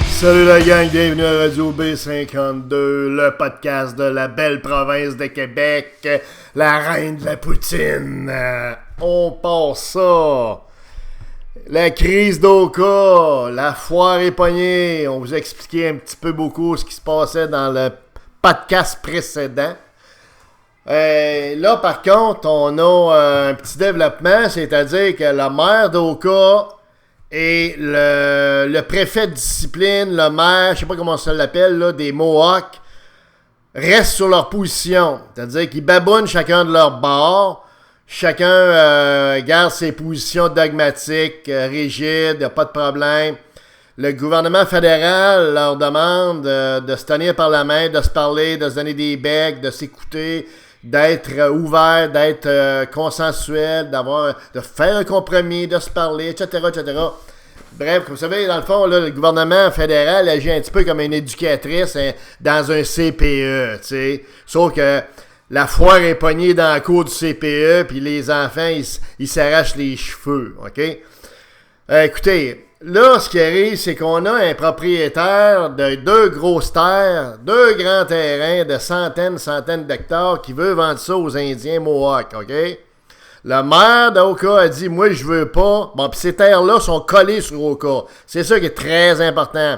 Salut la gang, bienvenue à Radio B52, le podcast de la belle province de Québec, la reine de la poutine. On passe ça. La crise d'Oka, la foire est pognée. On vous a expliqué un petit peu beaucoup ce qui se passait dans le podcast précédent. Là, par contre, on a un petit développement, c'est-à-dire que la maire d'Oka et le préfet de discipline, le maire, je sais pas comment ça l'appelle, là, des Mohawks, restent sur leur position. C'est-à-dire qu'ils babounent chacun de leur bord. Chacun garde ses positions dogmatiques, rigides, y a pas de problème. Le gouvernement fédéral leur demande de se tenir par la main, de se parler, de se donner des becs, de s'écouter, d'être ouvert, d'être consensuel, de faire un compromis, de se parler, etc., etc. Bref, vous savez, dans le fond, là, le gouvernement fédéral agit un petit peu comme une éducatrice dans un CPE, tu sais. Sauf que la foire est pognée dans la cour du CPE, puis les enfants, ils s'arrachent les cheveux, OK? Écoutez, là, ce qui arrive, c'est qu'on a un propriétaire de 2 grosses terres, 2 grands terrains de centaines d'hectares qui veut vendre ça aux Indiens Mohawks, OK? Le maire d'Oka a dit, moi, je veux pas. Bon, puis ces terres-là sont collées sur Oka. C'est ça qui est très important.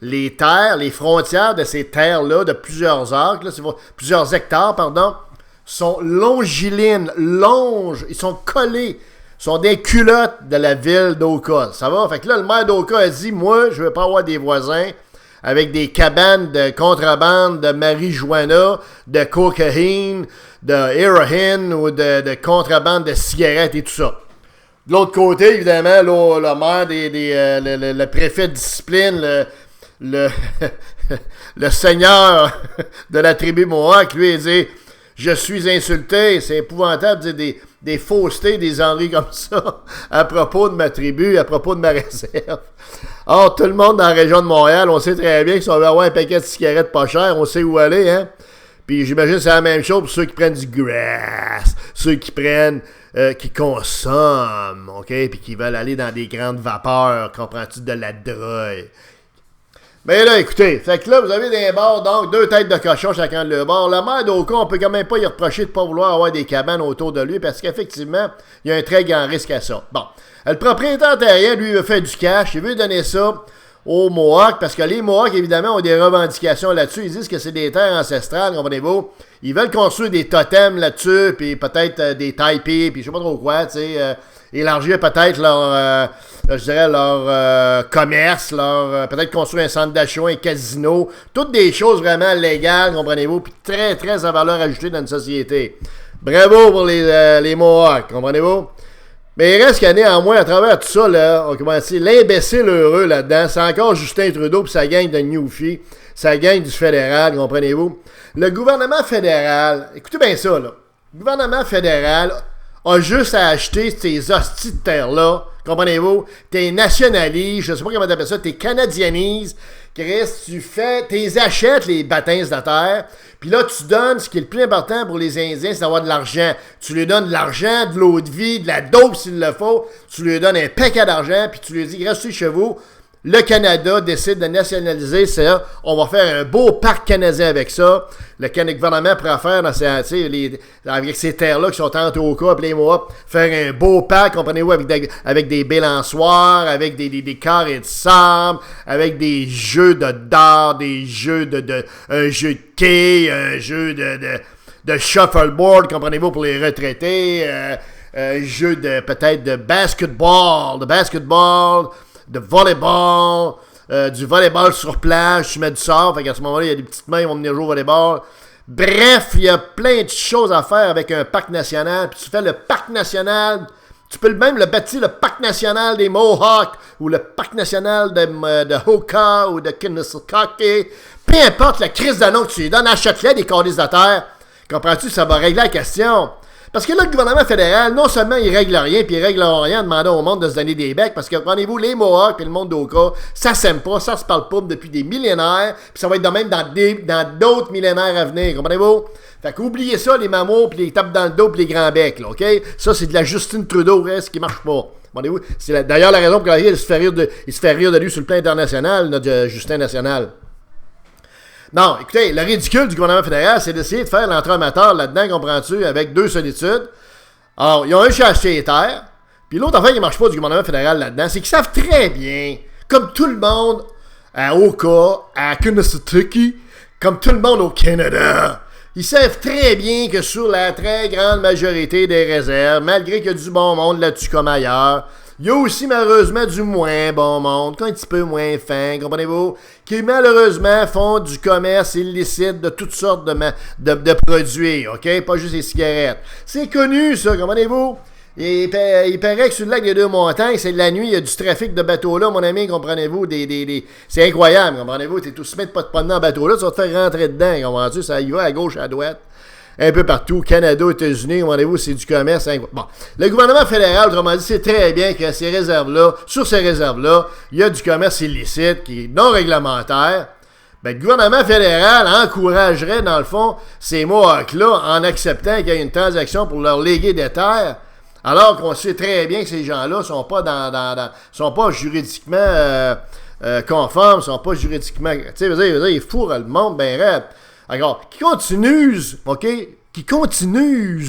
Les terres, les frontières de ces terres-là, de plusieurs arcs, là, plusieurs hectares, pardon, sont longilines, ils sont collés. Sont des culottes de la ville d'Oka. Ça va? Fait que là, le maire d'Oka a dit, moi, je veux pas avoir des voisins avec des cabanes de contrebande de marijuana, de cocaïne, de héroïne ou de contrebande de cigarettes et tout ça. De l'autre côté, évidemment, là, le maire le préfet de discipline, le seigneur de la tribu Mohawk, lui, il dit, je suis insulté, c'est épouvantable de dire des faussetés, des enneries comme ça à propos de ma tribu, à propos de ma réserve. Or, tout le monde dans la région de Montréal, on sait très bien que si on veut avoir un paquet de cigarettes pas cher, on sait où aller, hein? Puis j'imagine que c'est la même chose pour ceux qui prennent du grass, ceux qui prennent, qui consomment, OK? Puis qui veulent aller dans des grandes vapeurs, comprends-tu, de la drogue. Mais là, écoutez, fait que là, vous avez des bars, donc 2 têtes de cochon chacun de leur bord. Le maire d'Oka, on peut quand même pas y reprocher de pas vouloir avoir des cabanes autour de lui parce qu'effectivement, il y a un très grand risque à ça. Bon, le propriétaire terrien, lui, veut faire du cash, il veut donner ça aux Mohawks parce que les Mohawks, évidemment, ont des revendications là-dessus. Ils disent que c'est des terres ancestrales, comprenez-vous? Ils veulent construire des totems là-dessus, puis peut-être des taipis, puis je sais pas trop quoi, tu sais, élargir peut-être leur commerce, peut-être construire un centre d'achat, un casino, toutes des choses vraiment légales, comprenez-vous, puis très, très à valeur ajoutée dans une société. Bravo pour les Mohawks, comprenez-vous? Mais il reste qu'à néanmoins, à travers tout ça, là, on commence à dire, l'imbécile heureux là-dedans, c'est encore Justin Trudeau puis sa gang de Newfie, sa gang du fédéral, comprenez-vous? Le gouvernement fédéral, écoutez bien ça, là, le gouvernement fédéral a juste à acheter ces hosties de terre-là, comprenez-vous? T'es nationalises, je sais pas comment t'appelles ça, t'es canadianises, Chris, t'es achètes les bâtins de terre, puis là, tu donnes, ce qui est le plus important pour les Indiens, c'est d'avoir de l'argent. Tu lui donnes de l'argent, de l'eau de vie, de la dope s'il le faut, tu lui donnes un paquet d'argent, puis tu lui dis, restez chez vous. Le Canada décide de nationaliser ça. On va faire un beau parc canadien avec ça. Le gouvernement pourra faire avec ces terres-là qui sont entre Oka et les Mohawks, faire un beau parc, comprenez-vous, avec des balançoires, avec des carrés de sable, avec des jeux de dard, des jeux un jeu de quai, un jeu de shuffleboard, comprenez-vous, pour les retraités, un jeu peut-être de basketball, de volleyball, du volleyball sur plage, tu mets du sort, fait qu'à ce moment-là, il y a des petites mains qui vont venir jouer au volleyball. Bref, il y a plein de choses à faire avec un parc national, puis tu fais le parc national, tu peux même le bâtir le parc national des Mohawks, ou le parc national de Oka, ou de Kinnesokake, peu importe la crise de nom que tu lui donnes, achète-les des cordisateurs, comprends-tu, ça va régler la question. Parce que là, le gouvernement fédéral, non seulement il règle rien, puis il règle rien en demandant au monde de se donner des becs, parce que, prenez-vous, les Mohawks et le monde d'Oka, ça s'aime pas, ça se parle pas depuis des millénaires, puis ça va être de même dans d'autres millénaires à venir, comprenez-vous? Fait qu'oubliez ça, les mamours, puis les tapes dans le dos, puis les grands becs, là, OK? Ça, c'est de la Justine Trudeau, reste qui marche pas. C'est d'ailleurs la raison pour laquelle il se fait rire de lui sur le plan international, notre Justin National. Non, écoutez, le ridicule du gouvernement fédéral, c'est d'essayer de faire l'entrée amateur là-dedans, comprends-tu, avec deux solitudes. Alors, ils ont un qui a acheté les terres, puis l'autre affaire qui ne marche pas du gouvernement fédéral là-dedans, c'est qu'ils savent très bien, comme tout le monde à Oka, à Kunasutiki, comme tout le monde au Canada, ils savent très bien que sur la très grande majorité des réserves, malgré qu'il y a du bon monde là-dessus comme ailleurs, il y a aussi malheureusement du moins bon monde, un petit peu moins fin, comprenez-vous, qui malheureusement font du commerce illicite de toutes sortes de produits, OK? Pas juste des cigarettes. C'est connu, ça, comprenez-vous? Il paraît que sur le lac des Deux-Montagnes, c'est de la nuit, il y a du trafic de bateaux là, mon ami, comprenez-vous? C'est incroyable, comprenez-vous? T'es tout se mettre pas de promener en bateau là, tu vas te faire rentrer dedans, comprends-tu? Ça y va à gauche, à droite. Un peu partout, Canada, États-Unis, comprenez-vous, c'est du commerce. Bon, le gouvernement fédéral, autrement dit, c'est très bien que ces réserves-là, sur ces réserves-là, il y a du commerce illicite qui est non réglementaire. Ben, le gouvernement fédéral encouragerait, dans le fond, ces Mohawks-là en acceptant qu'il y ait une transaction pour leur léguer des terres, alors qu'on sait très bien que ces gens-là sont pas sont pas juridiquement conformes, sont pas juridiquement... Tu sais, ils fourrent le monde ben raide. Alors, qui continuent, OK? Qui continuent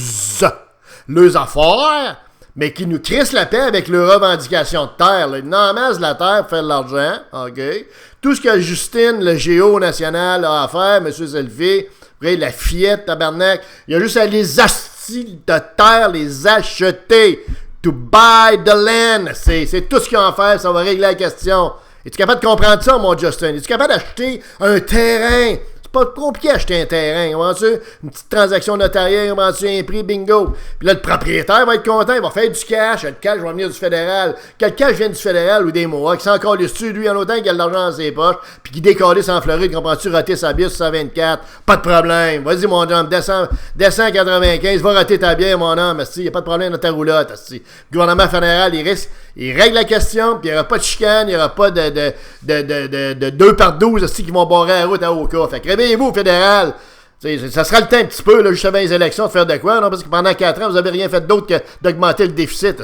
leurs affaires, mais qui nous crissent la paix avec leurs revendications de terre. Là. Ils n'amassent la terre pour faire de l'argent, OK? Tout ce que Justine, le Géo national, a à faire, M. Selfie, la fillette, tabarnak, il y a juste à les astis de terre, les acheter. To buy the land. C'est tout ce qu'ils ont à faire, ça va régler la question. Es-tu capable de comprendre ça, mon Justin? Es-tu capable d'acheter un terrain? Pas compliqué d'acheter un terrain, comprends-tu? Une petite transaction notariée, comprends-tu? Un prix, bingo. Puis là, le propriétaire va être content, il va faire du cash. Le cash va venir du fédéral. Quel cash vient du fédéral ou des Mohawks? Qui s'en calisse-tu, lui, en autant qu'il a de l'argent dans ses poches, puis qu'il décalisse en Floride, comprends-tu? Rater sa bière sur 124. Pas de problème. Vas-y, mon homme, descends à 95, va rater ta bière, mon homme. Il n'y a pas de problème dans ta roulotte. Le gouvernement fédéral, il règle la question, puis il n'y aura pas de chicane, il n'y aura pas de 2 par 12 qui vont barrer la route à Oka. Fait que réveillez-vous, fédéral. Ça sera le temps un petit peu, là, juste avant les élections, de faire de quoi, non? Parce que pendant 4 ans, vous n'avez rien fait d'autre que d'augmenter le déficit,